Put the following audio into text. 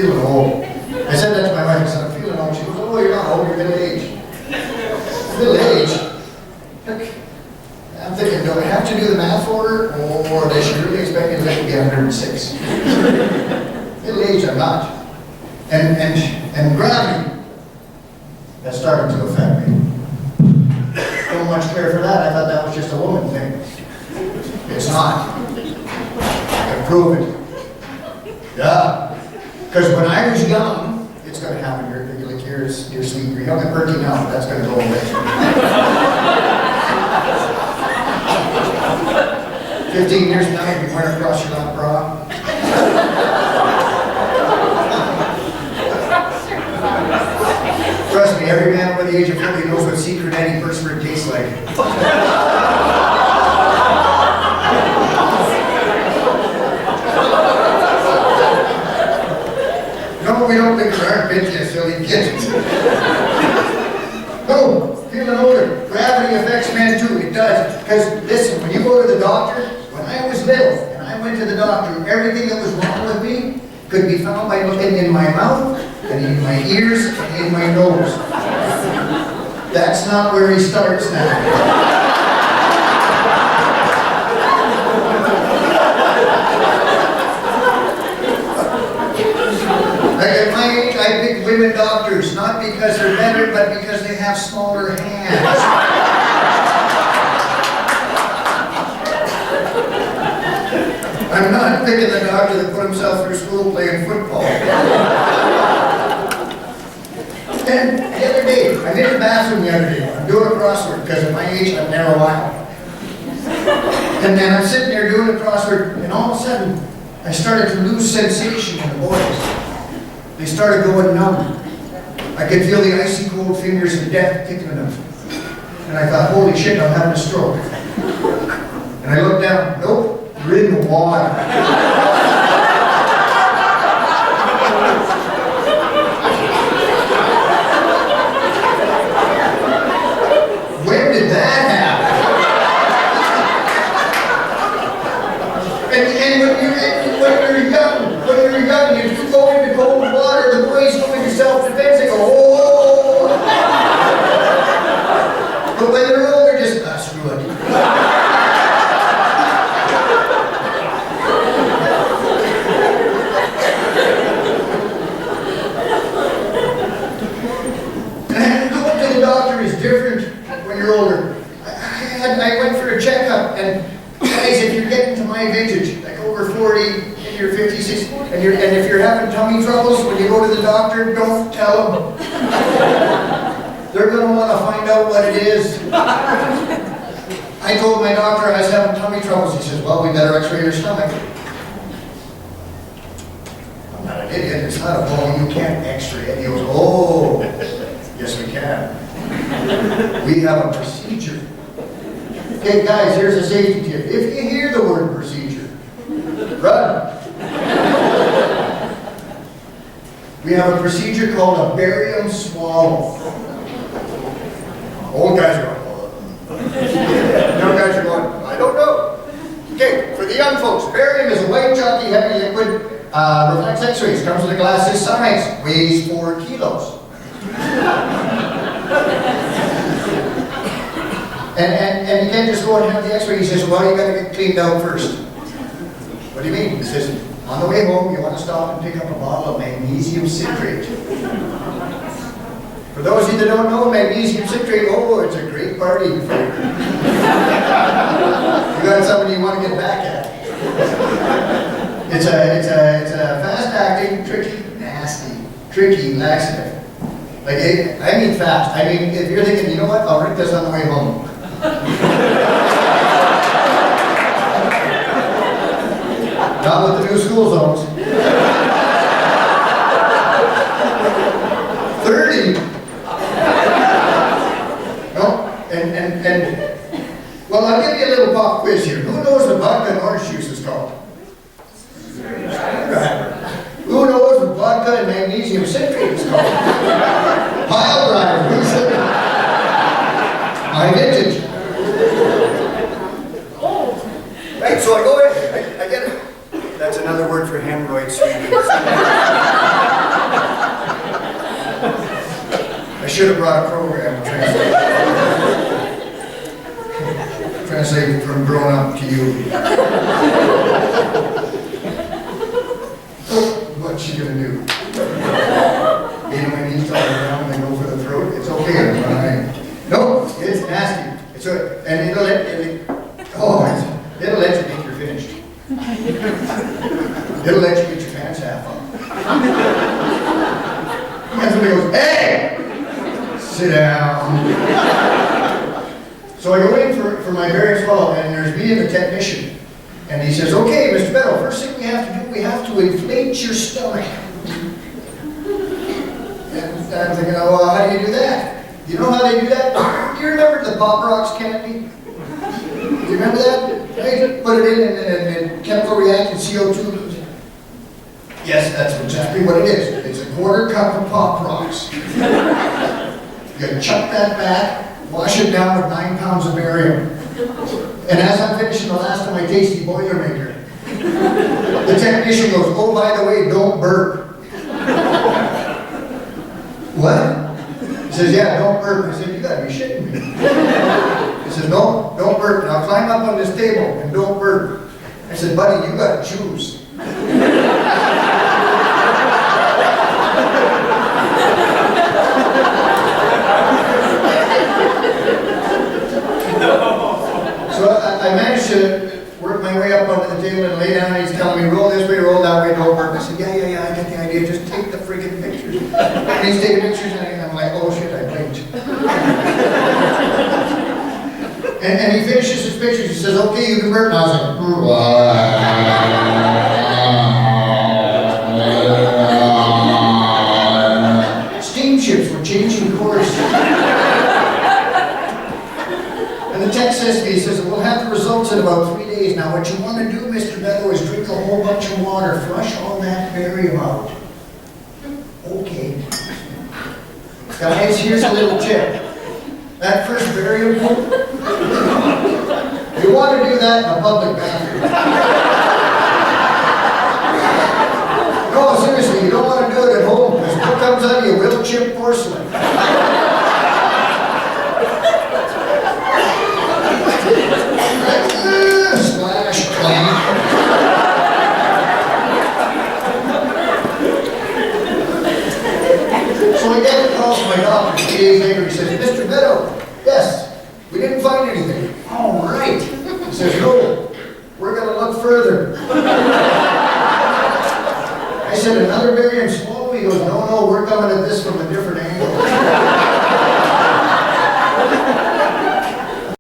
feeling old. I said that to my wife, I said, I'm feeling old. She goes, oh, you're not old, you're middle-aged. Middle-aged? I'm thinking, do I have to do the math for her, or does she really expect me to live to be 106? Middle-aged, I'm not. And gravity has started to affect me. Don't much care for that. I thought that was just a woman thing. It's not. I prove it. Yeah. Because when I was young, it's going to happen. You're sweet. You're young and perky now, but that's going to go away. 15 years from now, you'll be wearing across your lap bra. Trust me, every man over the age of 40 knows what secret antiperspirant tastes like. No, we don't think there aren't bitches, you silly kids. No, feeling older. Gravity affects men too, it does. Because listen, when you go to the doctor, when I was little and I went to the doctor, everything that was wrong with me could be found by looking in my mouth and in my ears and in my nose. That's not where he starts now. Like at my age, I pick women doctors, not because they're better, but because they have smaller hands. I'm not picking the doctor that put himself through school playing football. And the other day, I'm in the bathroom the other day. I'm doing a crossword because at my age, I'm narrow aisle. And then I'm sitting there doing a crossword, and all of a sudden, I started to lose sensation in the boys. They started going numb. I could feel the icy cold fingers of death kicking them. And I thought, holy shit, I'm having a stroke. And I looked down, nope, you're in the water. When did that happen? And when you're young, if you go into cold water, the boys go into self-defense, they go, oh! But when they're older, just, screw it. And going to the doctor is different when you're older. I went for a checkup, and guys, if you're getting to my vintage, like over 40, in your 50s, 60s, and if you're having tummy troubles, when you go to the doctor, don't tell them. They're going to want to find out what it is. I told my doctor I was having tummy troubles. He says, well, we better x-ray your stomach. I'm not an idiot. It's not a bone. You can't x-ray it. He goes, oh, yes we can. We have a procedure. Okay, guys, here's a safety tip. If you hear the word procedure, run. We have a procedure called a barium swallow. Old guys are going, young guys are going, I don't know. Okay, for the young folks, barium is a white, chalky, heavy liquid, reflects x-rays, comes with a glass this size, weighs 4 kilos. And you can't just go and have the x-ray. He says, well, you got to get cleaned out first. What do you mean? He says, on the way home, you want to stop and pick up a bottle of magnesium citrate. For those of you that don't know, magnesium citrate, oh, it's a great party favor. You got somebody you want to get back at. It's a fast-acting, tricky laxative. Like, I mean fast. I mean, if you're thinking, you know what, I'll drink this on the way home. Not with the new school zones. 30. No, and well, I'll give you a little pop quiz here. Who knows what vodka and orange juice is called? Right. Who knows what vodka and magnesium citrate is called? Pile driver. Who said it? My vintage. Right, so I go in, I get it. That's another word for hemorrhoids. should have brought a program to translate from grown up to you. What's she gonna do? Beat my knees all around and go for the throat? It's okay, I'm fine. No, it's nasty. And it'll let you think you're finished. It'll let you get your pants half up. And somebody goes, hey! Sit down. So I go in for my bearings follow, and there's me and the technician. And he says, okay, Mr. Beddoe, first thing we have to do, we have to inflate your stomach. And I'm thinking, oh, well, how do you do that? You know how they do that? Do you remember the Pop Rocks candy? Do you remember that? Right? Put it in and chemical reaction, CO2. Yes, that's exactly what it is. It's a quarter cup of Pop Rocks. You chuck that back, wash it down with 9 pounds of barium. And as I'm finishing the last of my tasty Boilermaker, the technician goes, oh, by the way, don't burp. What? He says, yeah, don't burp. I said, you gotta be shitting me. He says, no, don't burp. Now climb up on this table and don't burp. I said, buddy, you gotta choose. So I managed to work my way up onto the table and lay down, and he's telling me, roll this way, roll that way, don't burp. I said, yeah, I get the idea, just take the friggin' pictures. And he's taking pictures, and I'm like, oh shit, I blinked. and he finishes his pictures, he says, okay, you can burp. And I was like, steamships were changing course. And the tech says to me, he says, we'll have the results in about 3 days. Now what you want to do, Mr. Beddoe, is drink a whole bunch of water, flush all that barium out. Okay. Guys, here's a little tip. That first barium poop, you want to do that in a public bathroom. No, seriously, you don't want to do it at home, because what comes out of you will chip porcelain. Splash, clank. So I get a call from my doctor 3 days later. He says, Mr. Beddoe, yes, we didn't find anything. All right. He says, no, we're going to look further. I said, another barium swallow? He goes, no, we're coming at this from a different angle.